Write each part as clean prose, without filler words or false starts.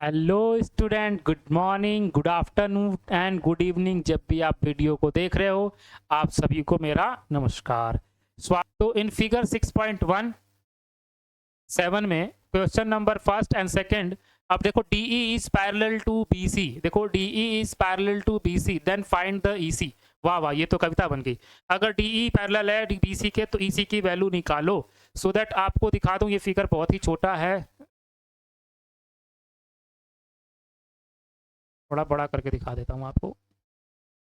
Hello student, good morning, good afternoon and good evening. जब भी आप वीडियो को देख रहे हो, आप सभी को मेरा नमस्कार। स्वागत। तो इन फिगर 6.17 में question number first and second. अब देखो, DE is parallel to BC। देखो, DE is parallel to BC, then find the EC। वाह वाह, ये तो कविता बन गई। अगर DE पैरेलल है BC के तो EC की वैल्यू निकालो। सो दैट आपको दिखा दूं, ये फिगर बहुत ही छोटा है, थोड़ा बड़ा करके दिखा देता हूं आपको।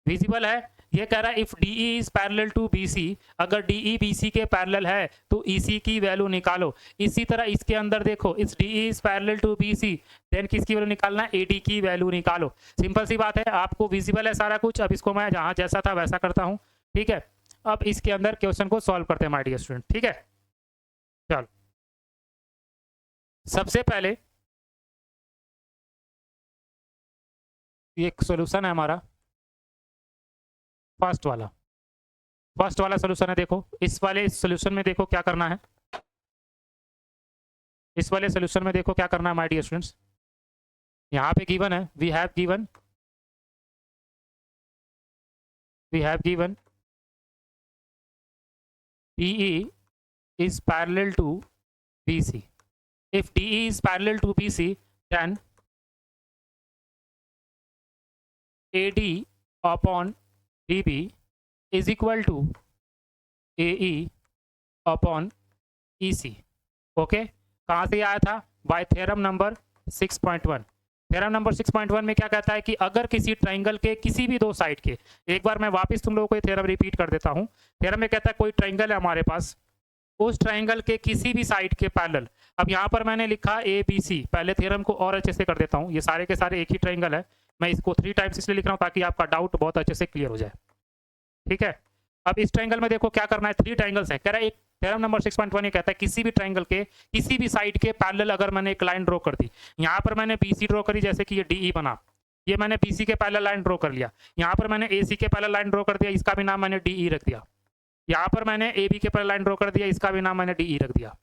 विजिबल है? ये कह रहा है if DE is parallel to BC। अगर DE BC के पैरेलल है तो EC की वैल्यू निकालो। इसी तरह इसके अंदर देखो, इस DE is parallel to BC, then किसकी वैल्यू निकालना है? AD की वैल्यू निकालो। सिंपल सी बात है, आपको विजिबल है सारा कुछ। अब इसको मैं जहां जैसा था वैसा करता हूं, ठीक है। अब इसके अंदर क्वेश्चन को सॉल्व करते हैं माय डियर स्टूडेंट, ठीक है। चलो, सबसे पहले ये सोल्यूशन है हमारा, फर्स्ट वाला। फर्स्ट वाला सोल्यूशन है। देखो, इस वाले सोल्यूशन में देखो क्या करना है। इस वाले सोल्यूशन में देखो क्या करना है माय डियर स्टूडेंट्स। यहाँ पे गिवन है, we have given DE is parallel to BC. If DE is parallel to BC, then AD upon DB is equal to AE upon EC. Okay, कहाँ से आया था? Bye theorem number 6.1। Theorem number 6.1 में क्या कहता है कि अगर किसी ट्राइंगल के किसी भी दो साइड के, एक बार मैं वापस तुम लोगों को ये थ्योरम रिपीट कर देता हूँ। थ्योरम में कहता है कोई ट्राइंगल है हमारे पास, उस ट्राइंगल के किसी भी साइड के पैरेलल। अब यहाँ पर मैंने लिखा ABC। पहले थ्योरम को और अच्छे से कर देता हूँ। ये सारे के सारे एक ही ट्राइंगल है। मैं इसको 3 टाइम्स इसलिए लिख रहा हूँ ताकि आपका डाउट बहुत अच्छे से क्लियर हो जाए, ठीक है। अब इस ट्राइंगल में देखो क्या करना है। 3 ट्राइंगल्स है, कह रहा है एक थ्योरम नंबर 6.1 ये कहता है किसी भी ट्राइंगल के किसी भी साइड के पैरेलल अगर मैंने एक लाइन ड्रॉ कर दी, यहाँ पर मैंने BC ड्रॉ करी, जैसे कि ये DE बना, ये मैंने BC के पैरेलल लाइन ड्रॉ कर लिया। यहाँ पर मैंने AC के पैरेलल लाइन ड्रॉ कर दिया, इसका भी नाम मैंने DE रख दिया। यहाँ पर मैंने AB के पैरेलल लाइन ड्रॉ कर दिया, इसका भी नाम मैंने DE रख दिया।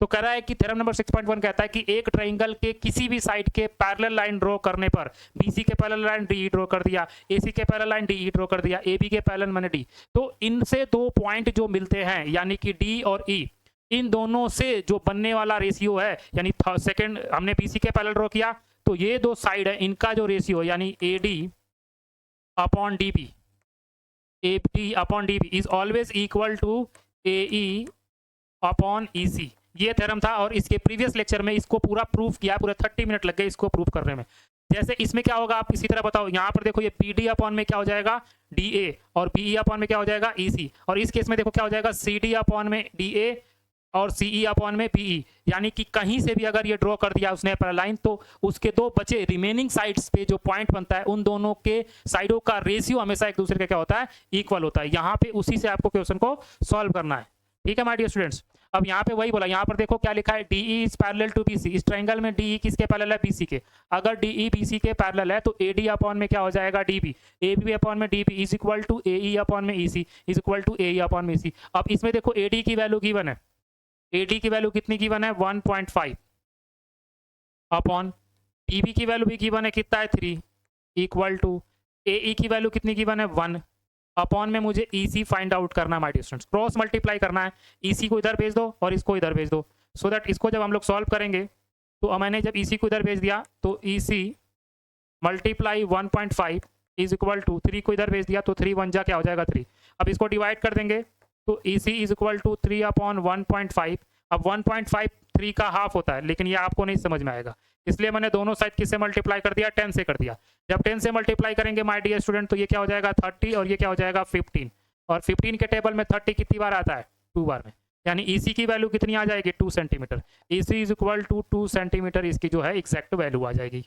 तो कह रहा है कि थ्योरम नंबर 6.1 कहता है कि एक ट्राइंगल के किसी भी साइड के पैरेलल लाइन ड्रॉ करने पर, BC के पैरेलल लाइन DE ड्रॉ कर दिया, AC के पैरेलल लाइन DE ड्रॉ कर दिया, AB के पैरेलल मैंने D, तो इनसे दो पॉइंट जो मिलते हैं, यानी कि D और E, इन दोनों से जो बनने वाला रेशियो है, यानी सेकंड हमने BC के पैरेलल ड्रॉ किया, तो ये दो साइड है, इनका जो रेशियो है, यानी AD upon DB, AD upon DB is always equal to AE upon EC। ये थ्योरम था और इसके प्रीवियस लेक्चर में इसको पूरा प्रूफ किया, पूरे 30 मिनट लग गए इसको प्रूफ करने में। जैसे इसमें क्या होगा, आप इसी तरह बताओ। यहाँ पर देखो, ये BD अपॉन में क्या हो जाएगा? DA, और BE अपॉन में क्या हो जाएगा? EC। और इस केस में देखो क्या हो जाएगा? CD अपॉन में DA और CE अपॉन में BE। यानी कि कहीं से भी अगर ये ड्रॉ कर दिया उसने पैरेलल लाइन, तो उसके दो बचे रिमेनिंग साइड्स पे जो पॉइंट बनता है, उन दोनों के साइडों का रेशियो हमेशा एक दूसरे के क्या होता है? इक्वल होता है। यहाँ पे उसी से आपको क्वेश्चन को सॉल्व करना है, ठीक है माय डियर स्टूडेंट्स। अब यहाँ पे वही बोला, यहाँ पर देखो क्या लिखा है, DE is parallel to BC। इस ट्राइंगल में DE किसके पैरेलल है? BC के। अगर DE BC के पैरेलल है तो AD अपॉन में क्या हो जाएगा? DB। AB अपॉन में DB is equal to AE upon में EC is equal to AE upon में EC। अब इसमें देखो AD की वैल्यू गिवन है, AD की वैल्यू कितनी गिवन है? 1.5 अपॉन DB की वैल्यू भी गिवन है, कितना है? 3 इक्वल टू AE की वैल्यू कितनी गिवन है? 1 अपॉन में मुझे EC फाइंड आउट करना है my dear students. Cross multiply करना है, EC को इधर भेज दो और इसको इधर भेज दो, सो दैट इसको जब हम लोग सॉल्व करेंगे तो मैंने जब EC को इधर भेज दिया तो EC multiply 1.5 is equal to 3 को इधर भेज दिया तो 3 1 जा क्या हो जाएगा? 3। अब इसको डिवाइड कर देंगे तो EC is equal to 3 upon 1.5। अब 1.5 3 का हाफ होता है, लेकिन ये आपको नहीं समझ में आएगा, इसलिए मैंने दोनों साइड किससे मल्टीप्लाई कर दिया? 10 से कर दिया। जब 10 से मल्टीप्लाई करेंगे माय डियर स्टूडेंट तो ये क्या हो जाएगा? 30, और ये क्या हो जाएगा? 15। और 15 के टेबल में 30 कितनी बार आता है? 2 बार में। यानी EC की वैल्यू कितनी आ जाएगी? 2 centimetre. EC is equal to 2 centimetre, इसकी जो है एग्जैक्ट वैल्यू आ जाएगी,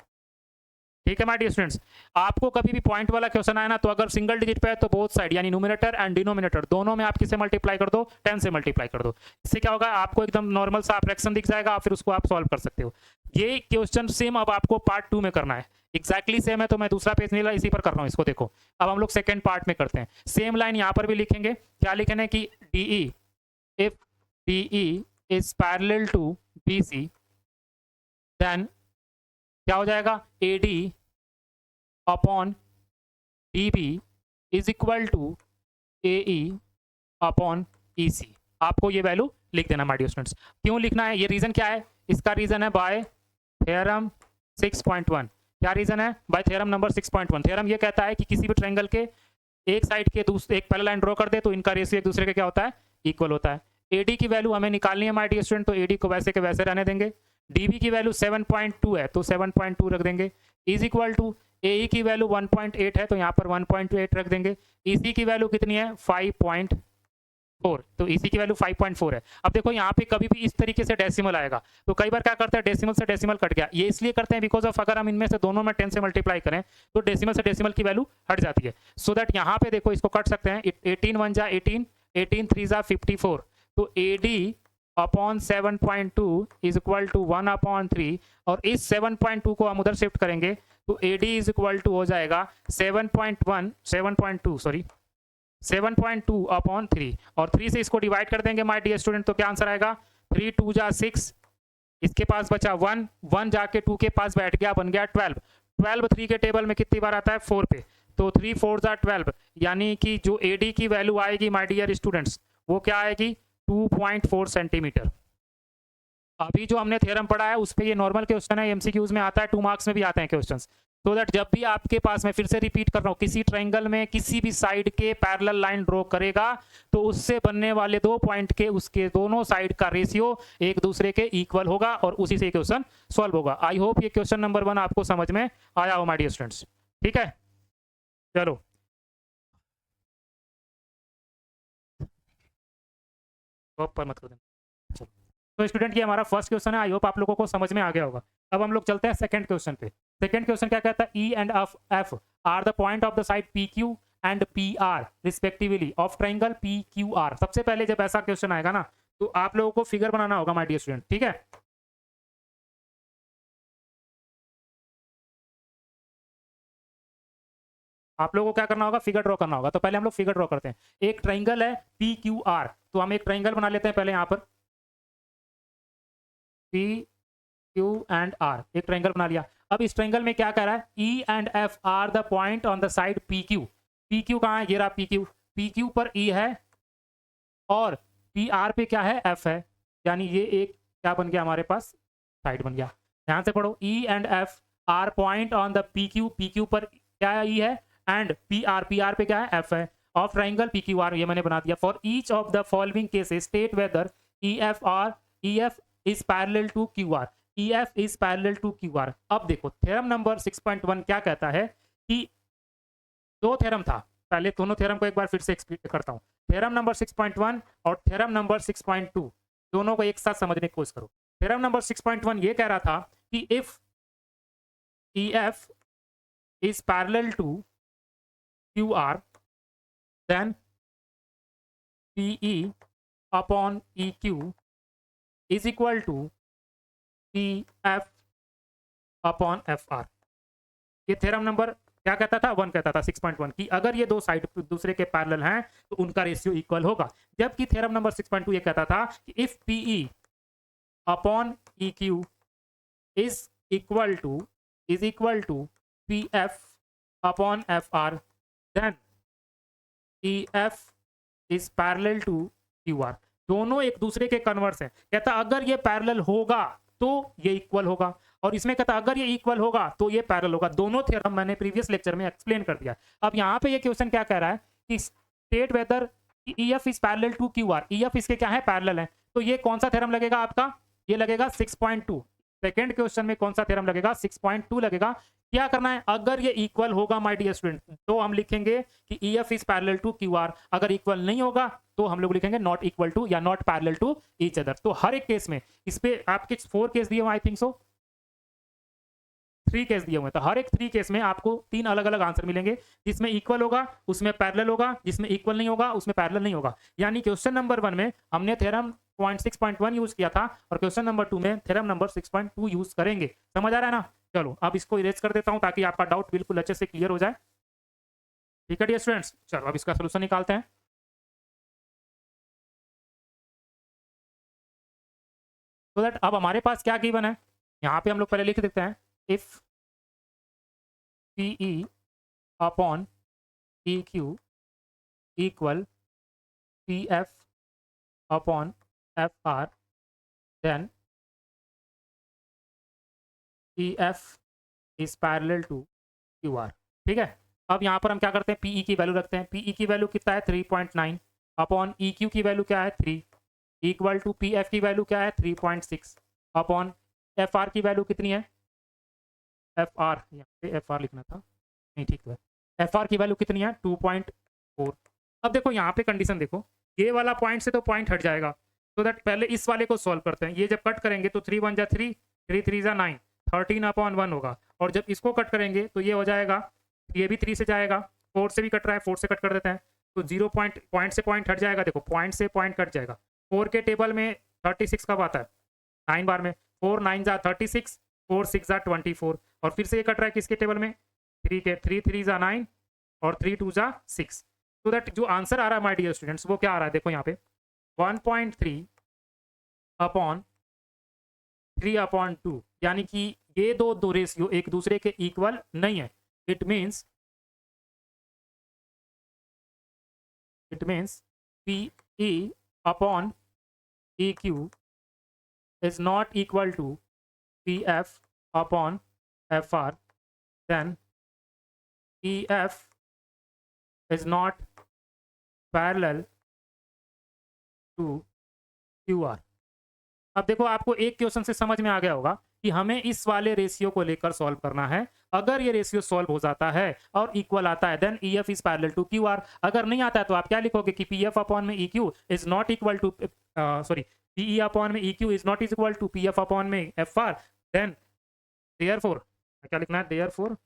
ठीक है माय डियर स्टूडेंट्स। आपको कभी भी पॉइंट वाला क्वेश्चन आए ना, तो अगर सिंगल डिजिट पे है तो बोथ साइड, यानी न्यूमरेटर एंड डिनोमिनेटर दोनों में आप किससे मल्टीप्लाई कर दो? 10 से मल्टीप्लाई कर दो। इससे क्या होगा? आपको एकदम नॉर्मल सा फ्रैक्शन दिख जाएगा, फिर उसको आप सॉल्व कर सकते हो। ये क्वेश्चन सेम अब आपको पार्ट 2 में करना है, एग्जैक्टली सेम है, तो मैं दूसरा पेज नहीं ला, इसी पर कर रहा हूँ इसको। देखो, अब हम लोग सेकेंड पार्ट में करते हैं। सेम लाइन यहाँ पर भी लिखेंगे। क्या लिखेंगे कि DE, if DE is parallel to BC, then क्या हो जाएगा, AD upon DB is equal to AE upon EC। आपको ये वैल्यू लिख देना माय डियर स्टूडेंट्स। क्यों लिखना है, ये रीजन क्या है, इसका रीजन है बाय थ्योरम 6.1। क्या रीजन है, बाय थ्योरम नंबर 6.1। थ्योरम ये कहता है कि किसी भी ट्रायंगल के एक साइड के दूसरे एक पैरेलल लाइन ड्रॉ कर दे तो इनका रेशियो एक दूसरे के क्या होता है, इक्वल होता है। एडी की वैल्यू हमें निकालनी है माय डियर स्टूडेंट, तो एडी को वैसे के वैसे रहने देंगे। डीबी की वैल्यू 7.2 है तो 7.2 रख देंगे, इज इक्वल टू एई की वैल्यू 1.8 है तो यहाँ पर 1.8 रख देंगे। ईसी की वैल्यू कितनी है, 5.4, तो इसी की वैल्यू 5.4 है। अब देखो यहाँ पे कभी भी इस तरीके से डेसिमल आएगा तो कई बार क्या करते हैं, डेसिमल से डेसिमल कट गया, ये इसलिए करते हैं बिकॉज ऑफ अगर हम इनमें से दोनों में 10 से मल्टीप्लाई करें तो डेसिमल से डेसिमल की वैल्यू हट जाती है। सो दैट यहाँ पे देखो इसको कट सकते हैं, 18 1 जा 18, 18 3 जा 54, तो AD upon 7.2 is equal to 1/3, और इस 7.2 को हम उधर शिफ्ट करेंगे तो AD इज इक्वल टू हो जाएगा 7.2/3, और 3 से इसको डिवाइड कर देंगे माय डियर स्टूडेंट, तो क्या आंसर आएगा, 3 2 जा 6, इसके पास बचा 1, 1 जाके 2 के पास बैठ गया, बन गया 12, 12 3 के टेबल में कितनी बार आता है, 4 पे, तो 3 4 जा 12, यानी कि जो AD की वैल्यू आएगी माय डियर स्टूडेंट्स वो क्या आएगी, 2.4 सेंटीमीटर। अभी जो हमने थ्योरम पढ़ा है उस पर ये नॉर्मल क्वेश्चन है, एमसीक्यूज में आता है, 2 मार्क्स में भी आते हैं क्वेश्चन। तो दैट जब भी आपके पास, मैं फिर से रिपीट कर रहा हूँ, किसी ट्रायंगल में किसी भी साइड के पैरेलल लाइन ड्रॉ करेगा तो उससे बनने वाले 2 पॉइंट के उसके दोनों साइड का रेशियो एक दूसरे के इक्वल होगा और उसी से क्वेश्चन सॉल्व होगा। आई होप ये क्वेश्चन नंबर 1 आपको समझ में आया हो माय डियर स्टूडेंट्स, ठीक है। चलो पर मत कर देना। तो स्टूडेंट ये हमारा फर्स्ट क्वेश्चन है, आई होप आप लोगों को समझ में आ गया होगा। अब हम लोग चलते हैं सेकंड क्वेश्चन पे। सेकंड क्वेश्चन क्या कहता है, E and F R the point of the side P Q and P R respectively of triangle P Q are. सबसे पहले जब ऐसा क्वेश्चन आएगा ना तो आप लोगों को फिगर बनाना होगा माय डियर स्टूडेंट, ठीक है। आप लोगों को क्या करना होगा, फिगर ड्रॉ करना होगा। तो पहले हम लोग फिगर ड्रॉ करते हैं। एक ट्राइंगल है पी क्यू आर, तो हम एक ट्राइंगल बना लेते हैं पहले यहाँ पर, पी क्यू एंड आर, एक ट्राइंगल बना लिया। अब इस ट्राइंगल में क्या कह रहा है, E and F R the point on the side P Q. P Q कहाँ है, ये रहा पी क्यू, पी क्यू पर ई है और पी आर पे क्या है, एफ है, यानी ये एक क्या बन गया हमारे पास, साइड बन गया। ध्यान से पढ़ो, E and F R point on the P Q, P Q पर क्या है, ई है, एंड पी आर पे क्या है, एफ है, of triangle P Q R, ये मैंने बना दिया। For each of the following cases state whether E F is parallel to Q R, E F is parallel to Q R. अब देखो थ्योरम नंबर 6.1 क्या कहता है कि दो थ्योरम था, पहले दोनों थ्योरम को एक बार फिर से एक्सप्लेन करता हूं। थ्योरम नंबर 6.1 और थ्योरम नंबर 6.2 दोनों को एक साथ समझने की कोशिश करो। थ्योरम नंबर 6.1 ये कह रहा था कि if E F is parallel to Q R then PE upon E Q is equal to P F upon F R. ये थ्योरम नंबर क्या कहता था, 1 कहता था 6.1 की अगर ये दो साइड दूसरे के पैरेलल हैं तो उनका रेशियो इक्वल होगा। जबकि थ्योरम नंबर 6.2 ये कहता था कि if PE upon E Q is equal to P F upon F R then E F is parallel to Q R. दोनों एक दूसरे के कन्वर्स हैं। कहता अगर ये पैरेलल होगा तो ये इक्वल होगा, और इसमें कहता अगर ये इक्वल होगा तो ये पैरेलल होगा। दोनों थ्योरम मैंने प्रीवियस लेक्चर में एक्सप्लेन कर दिया। अब यहाँ पे ये क्वेश्चन क्या कह रहा है कि state whether E F is parallel to Q R, E F इसके क्या है, पैरेलल है। तो ये कौन सा थ्योरम लगेगा आपका, ये लगेगा 6.2। सेकेंड क्वेश्चन में कौन सा थ्योरम लगेगा, 6.2 लगेगा। क्या करना है, अगर ये इक्वल होगा माय डियर स्टूडेंट तो हम लिखेंगे कि E F is parallel to Q R, अगर इक्वल नहीं होगा तो हम लोग लिखेंगे नॉट इक्वल टू या not parallel to each other. तो हर एक केस में, इस पे आपके 4 केस दिए हुए, आई थिंक सो 3 केस दिए हुए, तो हर एक 3 केस में आपको 3 अलग अलग आंसर मिलेंगे। जिसमें इक्वल होगा उसमें पैरेलल होगा, जिसमें इक्वल नहीं होगा उसमें पैरेलल नहीं होगा। यानी क्वेश्चन नंबर 1 में हमने थ्योरम 6.1 यूज किया था और क्वेश्चन नंबर 2 में थ्योरम नंबर 6.2 यूज करेंगे। समझ आ रहा है ना। चलो अब इसको इरेज कर देता हूं ताकि आपका डाउट बिल्कुल अच्छे से क्लियर हो जाए। ठीक है डियर स्टूडेंट्स, चलो अब इसका सोल्यूशन निकालते हैं। तो दैट अब हमारे पास क्या गिवन है, यहाँ पे हम लोग पहले लिख देते हैं। If PE upon PQ equal PF upon FR, then EF is parallel to QR। ठीक है, अब यहाँ पर हम क्या करते हैं, PE की वैल्यू रखते हैं। PE की वैल्यू कितना है 3.9 अपॉन EQ की वैल्यू क्या है 3 इक्वल टू PF की वैल्यू क्या है 3.6 अपॉन FR की वैल्यू कितनी है, FR यहाँ पे FR लिखना था, नहीं ठीक है, FR की वैल्यू कितनी है 2.4। अब देखो यहाँ पे कंडीशन देखो, ये वाला पॉइंट से तो पॉइंट हट जाएगा, तो दैट पहले इस वाले को सॉल्व करते हैं। ये जब कट करेंगे तो 3 1 जा 3, 3 3 जा 9, 13 अपॉन 1 होगा। और जब इसको कट करेंगे तो ये हो जाएगा, ये भी 3 से जाएगा, 4 से भी कट रहा है, 4 से कट कर देते हैं, तो 0 पॉइंट से पॉइंट हट जाएगा। देखो पॉइंट से पॉइंट कट जाएगा। 4 के टेबल में 36 कब आता है, 9 बार में, 4 9 जा 36, 4 6 जा 24, और फिर से ये कट रहा है किसके टेबल में, 3 के, 3 3 जा 9 और 3 2 जा 6। तो दैट जो आंसर आ रहा है माय डियर स्टूडेंट्स वो क्या आ रहा है, देखो यहाँ पे 1.3 अपॉन 3 अपॉन 2, यानी कि ये दो रेशियो एक दूसरे के इक्वल नहीं है। It means PE upon EQ is not equal to PF upon FR, then EF is not parallel to QR। अब देखो आपको एक क्वेश्चन से समझ में आ गया होगा कि हमें इस वाले रेशियो को लेकर सॉल्व करना है। अगर ये रेशियो सॉल्व हो जाता है और इक्वल आता है then EF is parallel to QR। अगर नहीं आता है तो आप क्या लिखोगे कि PF अपॉन में EQ is not equal to sorry PE upon में EQ is not equal to PF upon में FR, देन देयरफॉर क्या लिखना है, therefore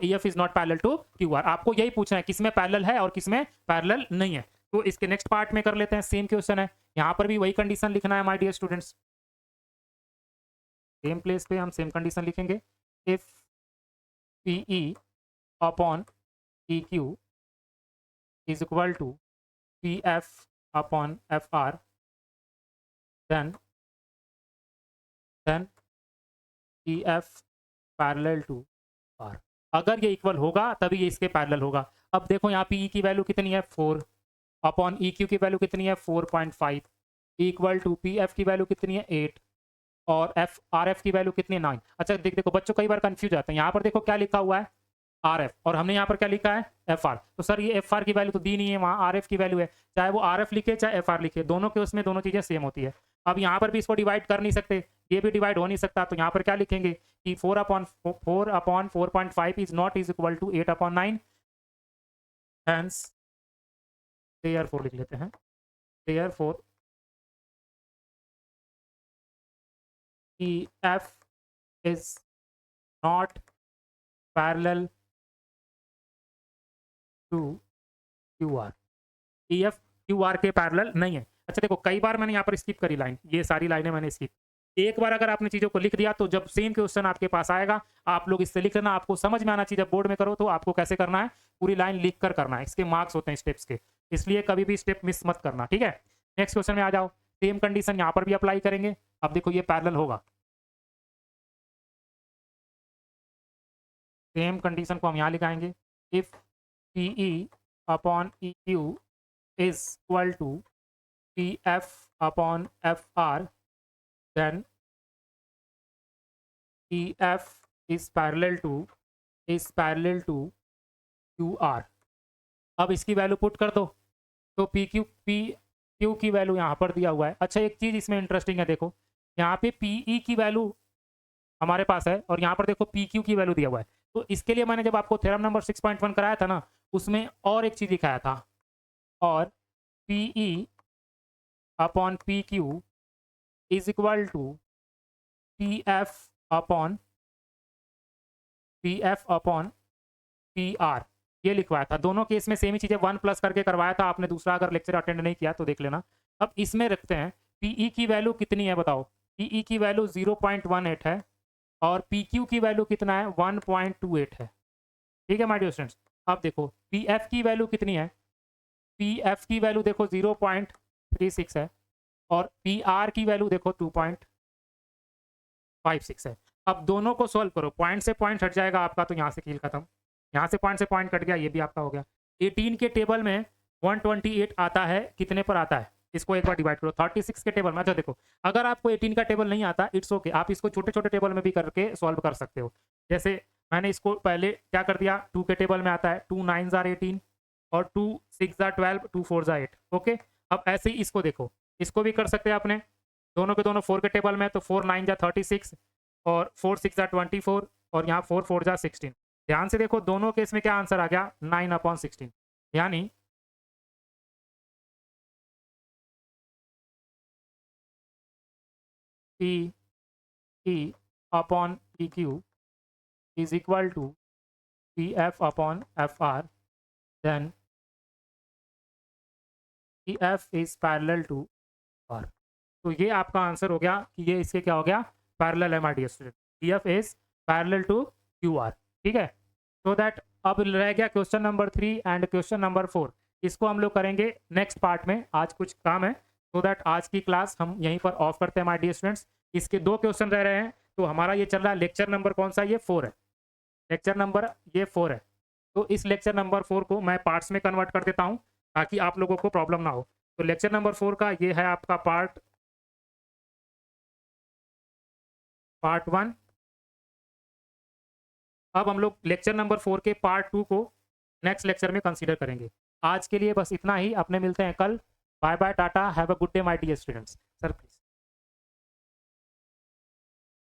EF is not parallel to QR। आपको यही पूछना है किसमें पैरेलल है और किसमें पैरेलल नहीं है। तो इसके नेक्स्ट पार्ट में कर लेते हैं, सेम क्वेश्चन है, यहाँ पर भी वही कंडीशन लिखना है my dear students. Same place पे हम सेम कंडीशन लिखेंगे, if PE upon EQ is equal to PF upon FR, then EF parallel to R। अगर ये इक्वल होगा तभी ये इसके पैरेलल होगा। अब देखो यहाँ PE की वैल्यू कितनी है 4 अपॉन EQ की वैल्यू कितनी है 4.5 इक्वल टू PF की वैल्यू कितनी है 8 और RF की वैल्यू कितनी है 9। अच्छा देखो बच्चों कई बार कंफ्यूज आते हैं, यहाँ पर देखो क्या लिखा हुआ है RF और हमने यहाँ पर क्या लिखा है FR। तो सर ये FR की वैल्यू तो दी नहीं है, वहाँ RF की वैल्यू है, चाहे वो RF लिखे चाहे FR लिखे, दोनों के उसमें दोनों चीज़ें सेम होती है। अब यहाँ पर भी इसको डिवाइड कर नहीं सकते, ये भी डिवाइड हो नहीं सकता, तो यहाँ पर क्या लिखेंगे कि 4 upon 4.5 is not is equal to 8 upon 9, hence therefore लिख लेते हैं, therefore EF is not parallel to QR। EF QR के पैरेलल नहीं है। अच्छा देखो कई बार मैंने यहाँ पर स्किप करी लाइन, ये सारी लाइनें मैंने स्किप, एक बार अगर आपने चीज़ों को लिख दिया तो जब सेम क्वेश्चन आपके पास आएगा आप लोग इससे लिख लेना, आपको समझ में आना चाहिए। जब बोर्ड में करो तो आपको कैसे करना है, पूरी लाइन लिख कर करना है, इसके मार्क्स होते हैं स्टेप्स के, इसलिए कभी भी स्टेप मिस मत करना। ठीक है, नेक्स्ट क्वेश्चन में आ जाओ, सेम कंडीशन यहाँ पर भी अप्लाई करेंगे। अब देखो ये पैरेलल होगा, सेम कंडीशन को हम यहाँ लिखाएंगे, if PE upon EQ is equal to PF upon FR, then EF is parallel to QR। अब इसकी वैल्यू पुट कर दो, तो PQ की वैल्यू यहाँ पर दिया हुआ है। अच्छा एक चीज़ इसमें इंटरेस्टिंग है, देखो यहाँ पे PE की वैल्यू हमारे पास है और यहाँ पर देखो PQ की वैल्यू दिया हुआ है। तो इसके लिए मैंने जब आपको थ्योरम नंबर 6.1 कराया था ना, उसमें और एक चीज़ दिखाया था, और PE upon PQ is equal to PF upon PR, ये लिखवाया था। दोनों केस में सेम ही चीज़ें 1 प्लस करके करवाया था आपने, दूसरा अगर लेक्चर अटेंड नहीं किया तो देख लेना। अब इसमें रखते हैं PE की वैल्यू कितनी है बताओ, PE की वैल्यू 0.18 है और PQ की वैल्यू कितना है 1.28 है। ठीक है माय डियर स्टूडेंट्स, अब देखो PF की वैल्यू कितनी है, PF की वैल्यू देखो 0.36 है और PR की वैल्यू देखो 5 6 है। अब दोनों को सॉल्व करो, पॉइंट से पॉइंट हट जाएगा आपका, तो यहाँ से कील खत्म, यहाँ से पॉइंट कट गया, ये भी आपका हो गया। 18 के टेबल में 128 आता है, कितने पर आता है, इसको एक बार डिवाइड करो। 36 के टेबल में, अच्छा देखो, अगर आपको 18 का टेबल नहीं आता, इट्स ओके, आप इसको छोटे छोटे टेबल में भी करके सॉल्व कर सकते हो। जैसे मैंने इसको पहले क्या कर दिया, 2 के टेबल में आता है, 2 9 आर 18 और 2 6 आर 12, 2 4 आर 8। ओके, अब ऐसे ही इसको देखो, इसको भी कर सकते हैं आपने, दोनों के दोनों 4 के टेबल में, तो 4 9 जा 36 और 4 6 जा 24 और यहाँ 4 4 जा 16। ध्यान से देखो, दोनों केस में क्या आंसर आ गया, 9/16, यानी P E upon P Q is equal to pf upon fr, then pf is parallel to r। तो ये आपका आंसर हो गया कि ये इसके क्या हो गया, पैरेलल है my dear student, pf is parallel to qr। ठीक है, so that अब रह गया question number 3 and question number 4, इसको हम लोग करेंगे नेक्स्ट पार्ट में, आज कुछ काम है, so that आज की क्लास हम यहीं पर ऑफ करते हैं माय डियर स्टूडेंट्स। इसके 2 क्वेश्चन रह रहे हैं, तो हमारा ये चल रहा है लेक्चर नंबर कौन सा, ये 4 है, लेक्चर नंबर ये 4 है। तो इस लेक्चर नंबर 4 को मैं पार्ट्स में कन्वर्ट कर देता हूं ताकि आप लोगों को प्रॉब्लम ना हो। तो लेक्चर नंबर 4 का ये है आपका पार्ट 1। अब हम लोग लेक्चर नंबर 4 के पार्ट 2 को नेक्स्ट लेक्चर में कंसीडर करेंगे। आज के लिए बस इतना ही, अपने मिलते हैं कल। Bye bye, tata, have a good day my dear students. Sir please.